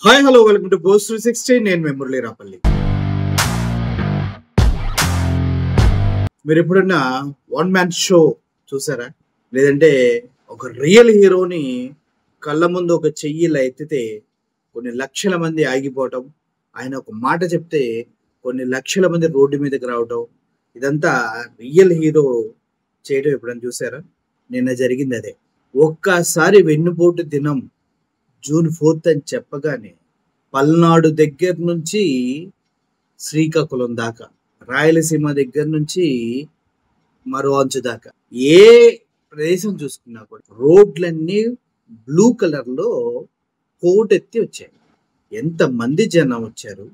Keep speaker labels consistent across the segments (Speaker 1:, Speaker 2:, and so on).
Speaker 1: Hi hello welcome to post 360. నేను మీ మురళీ రాపల్లి. మీరు ఎప్పుడన్నా వన్ మ్యాన్ షో చూసారా? లేదంటే ఒక రియల్ హీరోని కళ్ళ ముందు ఒక చెయ్యి ఇలా ఎత్తితే కొన్ని లక్షల మంది ఆగిపోవటం, ఆయన ఒక మాట చెప్తే కొన్ని లక్షల మంది రోడ్డు మీదకి రావటం, ఇదంతా రియల్ హీరో చేయడం ఎప్పుడైనా చూసారా? నిన్న జరిగింది అదే. ఒక్కసారి వెన్నుపోటు దినం జూన్ 4 అని చెప్పగానే పల్నాడు దగ్గర నుంచి శ్రీకాకుళం దాకా, రాయలసీమ దగ్గర నుంచి మరో అంచు దాకా ఏ ప్రదేశం చూసుకున్నా కూడా రోడ్లన్నీ బ్లూ కలర్ లో కోటెత్తి వచ్చాయి. ఎంత మంది జనం వచ్చారు!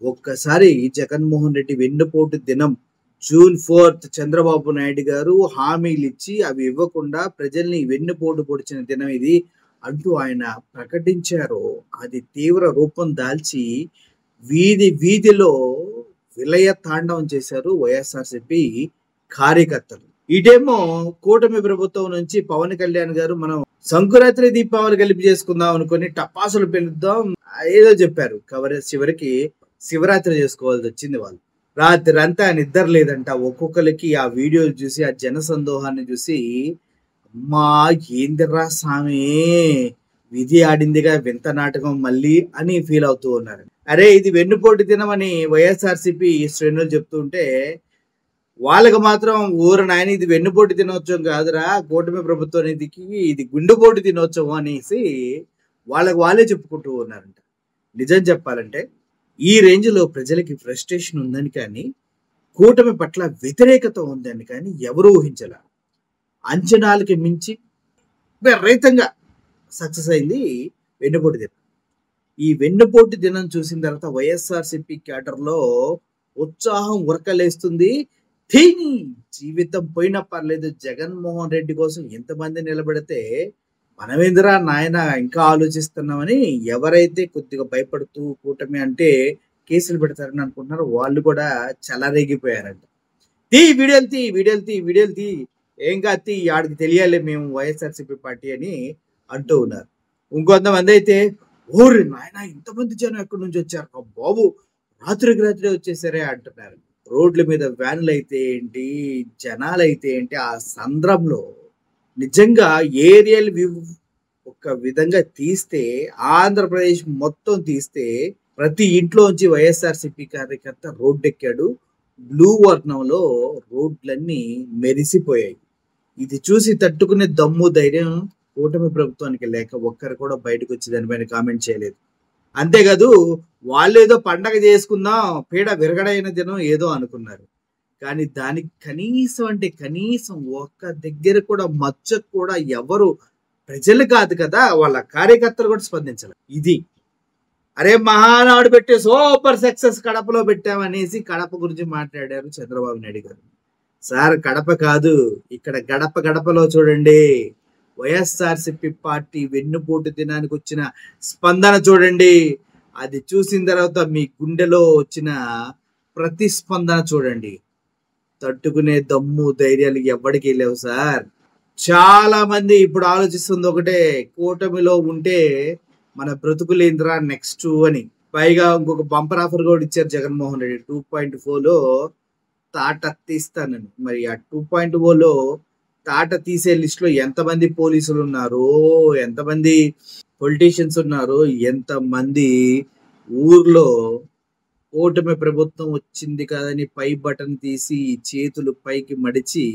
Speaker 1: ఒక్కసారి జగన్మోహన్ రెడ్డి వెన్నుపోటు దినం జూన్ 4 చంద్రబాబు నాయుడు గారు హామీలు ఇచ్చి అవి ఇవ్వకుండా ప్రజల్ని వెన్నుపోటు పొడిచిన దినం ఇది అంటూ ఆయన ప్రకటించారో అది తీవ్ర రూపం దాల్చి వీధి వీధిలో విలయ తాండవం చేశారు వైఎస్ఆర్సీపీ కార్యకర్తలు. ఇటేమో కూటమి ప్రభుత్వం నుంచి పవన్ కళ్యాణ్ గారు మనం సంకురాత్రి దీపావళి కలిపి చేసుకుందాం అనుకుని టపాసులు పెలుద్దాం ఏదో చెప్పారు. చివరికి శివరాత్రి చేసుకోవాల్సి వచ్చింది. వాళ్ళు రాత్రి అంతా నిద్ర లేదంట. ఒక్కొక్కరికి ఆ వీడియోలు చూసి, ఆ జన సందోహాన్ని చూసి అమ్మా ఏందిరా స్వామి, విధి ఆడిందిగా వింత నాటకం మళ్ళీ అని ఫీల్ అవుతూ ఉన్నారు. అరే ఇది వెన్నుపోటు దినమని వైఎస్ఆర్సీపీ శ్రేణులు చెప్తూ ఉంటే వాళ్ళకి మాత్రం ఊరు నాయన ఇది వెన్నుపోటు దినోత్సవం కాదురా, కూటమి ప్రభుత్వానికి ఇది గుండెపోటు దినోత్సవం అనేసి వాళ్ళే చెప్పుకుంటూ ఉన్నారంట. నిజం చెప్పాలంటే ఈ రేంజ్ లో ప్రజలకి ఫ్రస్ట్రేషన్ ఉందని కానీ, కూటమి పట్ల వ్యతిరేకత ఉందని కానీ ఎవరూ ఊహించలే. అంచనాలకి మించి విపరీతంగా సక్సెస్ అయింది వెన్నుపోటు దినం. ఈ వెన్నుపోటు దినం చూసిన తర్వాత వైఎస్ఆర్సీపీ క్యాడర్లో ఉత్సాహం ఉరకలేస్తుంది. జీవితం పోయినా పర్లేదు, జగన్మోహన్ రెడ్డి కోసం ఎంతమంది నిలబడితే మనమేందిరా నాయన ఇంకా ఆలోచిస్తున్నామని ఎవరైతే కొద్దిగా భయపడుతూ కూటమి అంటే కేసులు పెడతారని అనుకుంటున్నారో వాళ్ళు కూడా చెలరేగిపోయారంట. వీడియోలు తీ ఏం కాదు ఆడికి తెలియాలి మేము వైఎస్ఆర్సీపీ పార్టీ అని అంటూ ఉన్నారు. ఇంకొంతమంది అయితే ఓరి నాయన ఇంతమంది జనం ఎక్కడి నుంచి వచ్చారు బాబు, రాత్రికి రాత్రి వచ్చేసారే అంటున్నారు. రోడ్ల మీద వ్యాన్లు అయితే ఏంటి, జనాలు అయితే ఏంటి, ఆ సంద్రంలో నిజంగా ఏరియల్ వ్యూ ఒక విధంగా తీస్తే, ఆంధ్రప్రదేశ్ మొత్తం తీస్తే ప్రతి ఇంట్లోంచి వైఎస్ఆర్సీపీ కార్యకర్త రోడ్డెక్కాడు. బ్లూ వర్ణంలో రోడ్లన్నీ మెరిసిపోయాయి. ఇది చూసి తట్టుకునే దమ్ము ధైర్యం కూటమి ప్రభుత్వానికి లేక ఒక్కరు కూడా బయటకు వచ్చి దానిపైన కామెంట్ చేయలేదు. అంతేకాదు వాళ్ళేదో పండగ చేసుకుందాం పీడ విరగడైన దినం ఏదో అనుకున్నారు. కానీ దానికి కనీసం ఒక్క దగ్గర కూడా మచ్చ కూడా ఎవరు ప్రజలు కాదు కదా, వాళ్ళ కార్యకర్తలు కూడా స్పందించాలి. ఇది అరే మహానాడు పెట్టే సూపర్ సక్సెస్ కడపలో పెట్టామనేసి కడప గురించి మాట్లాడారు చంద్రబాబు నాయుడు గారు. సార్ కడప కాదు, ఇక్కడ గడపలో చూడండి వైఎస్ఆర్సీపీ పార్టీ వెన్నుపోటు దినానికి వచ్చిన స్పందన చూడండి. అది చూసిన తర్వాత మీ గుండెలో వచ్చిన ప్రతిస్పందన చూడండి. తట్టుకునే దమ్ము ధైర్యాలు ఎవరికి లేవు సార్. చాలా మంది ఇప్పుడు ఆలోచిస్తుంది ఒకటే, కూటమిలో ఉంటే మన బ్రతుకులేంద్రా నెక్స్ట్ అని. పైగా ఇంకొక బంపర్ ఆఫర్ కూడా ఇచ్చారు జగన్మోహన్ రెడ్డి 2.4లో తాట తీస్తానని. మరి ఆ 2.0లో తాట తీసే లిస్ట్ లో ఎంతమంది పోలీసులు ఉన్నారు, ఎంతమంది పొలిటీషియన్స్ ఉన్నారు, ఎంతమంది ఊర్లో కూటమి ప్రభుత్వం వచ్చింది కదని పై బటన్ తీసి చేతులు పైకి మడిచి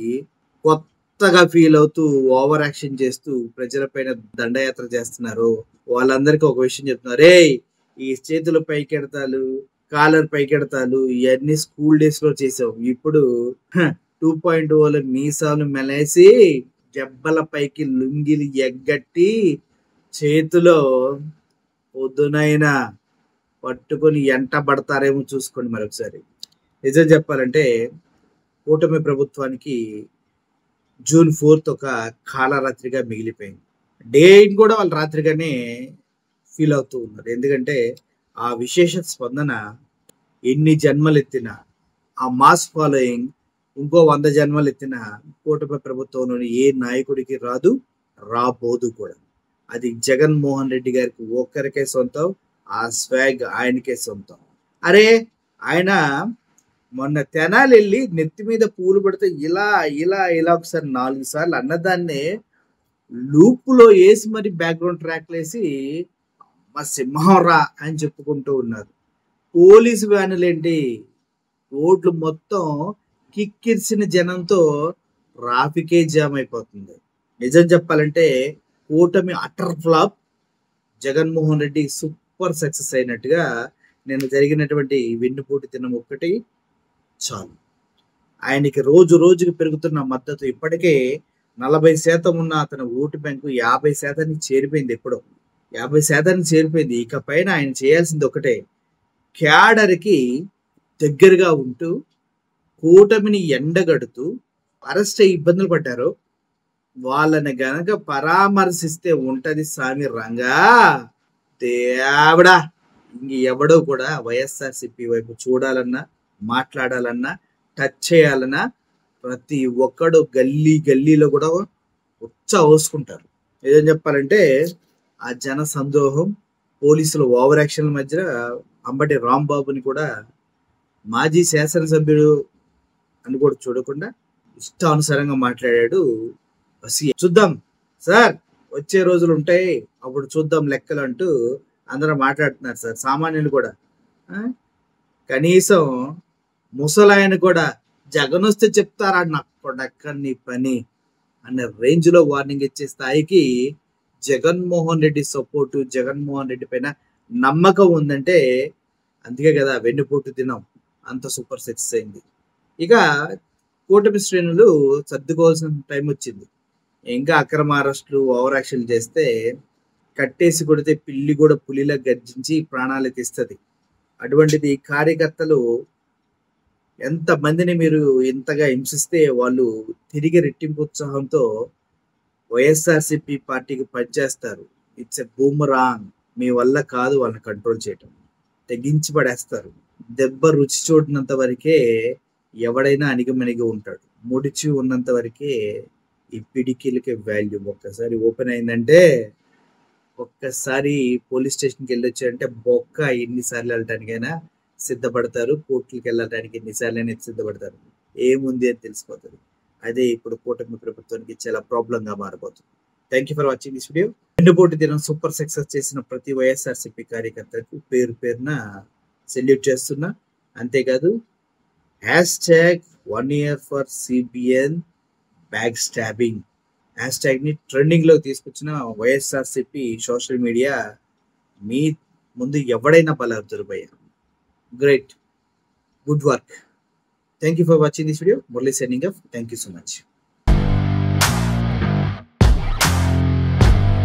Speaker 1: కొత్తగా ఫీల్ అవుతూ ఓవర్ యాక్షన్ చేస్తూ ప్రజలపైన దండయాత్ర చేస్తున్నారు. వాళ్ళందరికీ ఒక విషయం చెప్తున్నారు, రే ఈ చేతులు పైకెడతాలు, కాలర్ పైకెడతాలు ఇవన్నీ స్కూల్ డేస్ లో చేసావు. ఇప్పుడు 2.0లో మీసాలు మెలేసి జబ్బల పైకి లుంగిలు ఎగ్గట్టి చేతిలో పొద్దునైనా పట్టుకొని ఎంట పడతారేమో చూసుకోండి మరొకసారి. నిజం చెప్పాలంటే కూటమి ప్రభుత్వానికి జూన్ 4 ఒక కాలరాత్రిగా మిగిలిపోయింది. డే కూడా వాళ్ళు రాత్రిగానే ఫీల్ అవుతూ ఉన్నారు. ఎందుకంటే ఆ విశేష స్పందన ఎన్ని జన్మలు ఎత్తినా, ఆ మాస్ ఫాలోయింగ్ ఇంకో 100 జన్మలు ఎత్తిన కూటమి ప్రభుత్వంలోని ఏ నాయకుడికి రాదు, రాబోదు కూడా. అది జగన్మోహన్ రెడ్డి గారికి ఒక్కరికే సొంతం. ఆ స్వాగ్ ఆయనకే సొంతం. అరే ఆయన మొన్న తెనాలి వెళ్ళి నెత్తి మీద పూలు పడితే ఇలా ఇలా ఇలా ఒకసారి 4 సార్లు అన్నదాన్నే లూపులో వేసి మరి బ్యాక్గ్రౌండ్ ట్రాక్లు వేసి మా సింహం రా అని చెప్పుకుంటూ ఉన్నారు. పోలీసు వ్యానులేంటి రోడ్లు మొత్తం కిక్కిరిసిన జనంతో ట్రాఫికే జామ్ అయిపోతుంది. నిజం చెప్పాలంటే కూటమి utter flop, Jaganmohan Reddy super success అయినట్టుగా నిన్న జరిగినటువంటి వెన్నుపోటు దినం ఒక్కటి చాలు. ఆయనకి రోజు రోజుకి పెరుగుతున్న మద్దతు ఇప్పటికే 40% ఉన్న అతని ఓటు బ్యాంకు 50% చేరిపోయింది. ఎప్పుడో 50% చేరిపోయింది. ఇక పైన ఆయన చేయాల్సింది ఒకటే, క్యాడర్కి దగ్గరగా ఉంటూ కూటమిని ఎండగడుతూ అరెస్ట్ అయ్యి ఇబ్బందులు పడ్డారు వాళ్ళని గనక పరామర్శిస్తే ఉంటది స్వామి రంగా దేవుడా. ఇంక ఎవడో కూడా వైఎస్ఆర్సీపీ వైపు చూడాలన్నా, మాట్లాడాలన్నా, టచ్ చేయాలన్నా ప్రతి ఒక్కడు గల్లీ గల్లీలో కూడా ఉచ్చ ఏం చెప్పాలంటే ఆ జన సందోహం, పోలీసుల ఓవర్ యాక్షన్ మధ్య అంబటి రాంబాబుని కూడా మాజీ శాసనసభ్యుడు అని కూడా చూడకుండా ఇష్టానుసారంగా మాట్లాడాడు. చూద్దాం సార్, వచ్చే రోజులు ఉంటాయి, అప్పుడు చూద్దాం లెక్కలు అంటూ అందరూ మాట్లాడుతున్నారు సార్. సామాన్యులు కూడా కనీసం ముసలాయన కూడా జగన్ వస్తే చెప్తారా నక్కడక్కని పని అనే రేంజ్ లో వార్నింగ్ ఇచ్చే స్థాయికి జగన్మోహన్ రెడ్డి సపోర్టు, జగన్మోహన్ రెడ్డి పైన నమ్మకం ఉందంటే అందుకే కదా వెన్నుపోటు దినం అంత సూపర్ సక్సెస్ అయింది. ఇక కూటమి శ్రేణులు సర్దుకోవాల్సిన టైం వచ్చింది. ఇంకా అక్రమ అరెస్టులు, ఓవర్ యాక్షన్ చేస్తే కట్టేసి కొడితే పిల్లి కూడా పులిలా గర్జించి ప్రాణాలు తీస్తుంది. అటువంటిది కార్యకర్తలు ఎంతమందిని మీరు ఇంతగా హింసిస్తే వాళ్ళు తిరిగి రెట్టింపు ఉత్సాహంతో వైఎస్ఆర్సీపీ పార్టీకి పనిచేస్తారు. It's a boomerang. మీ వల్ల కాదు వాళ్ళని కంట్రోల్ చేయటం, తెగించి పడేస్తారు. దెబ్బ రుచి చూడినంత వరకే ఎవడైనా అణిగిమణిగి ఉంటాడు. ముడిచి ఉన్నంత వరకే ఈ పిడికిలకి వాల్యూ. ఒక్కసారి ఓపెన్ అయిందంటే, ఒక్కసారి పోలీస్ స్టేషన్కి వెళ్ళొచ్చారంటే బొక్క ఎన్నిసార్లు వెళ్ళటానికైనా సిద్ధపడతారు. కోర్టులకు వెళ్ళటానికి ఎన్నిసార్లు అయినా సిద్ధపడతారు. ఏముంది అని తెలిసిపోతుంది. అదే ఇప్పుడు కూటమి ప్రభుత్వానికి చాలా ప్రాబ్లంగా మారిపోతుంది. Thank you for watching this video. వెన్నుపోటు దినం సూపర్ సక్సెస్ చేసిన ప్రతి వైఎస్ఆర్సీపీ కార్యకర్తలకు పేరు పేరున సెల్యూట్ చేస్తున్నా. అంతేకాదు #1 year for CBN bag stabbing #ని ట్రెండింగ్ లో తీసుకొచ్చిన వైఎస్ఆర్సీపీ సోషల్ మీడియా మీ ముందు ఎవడైనా బలవుతారు భయ్య. Great, good work. Thank you for watching this video. Murali signing off. Thank you so much.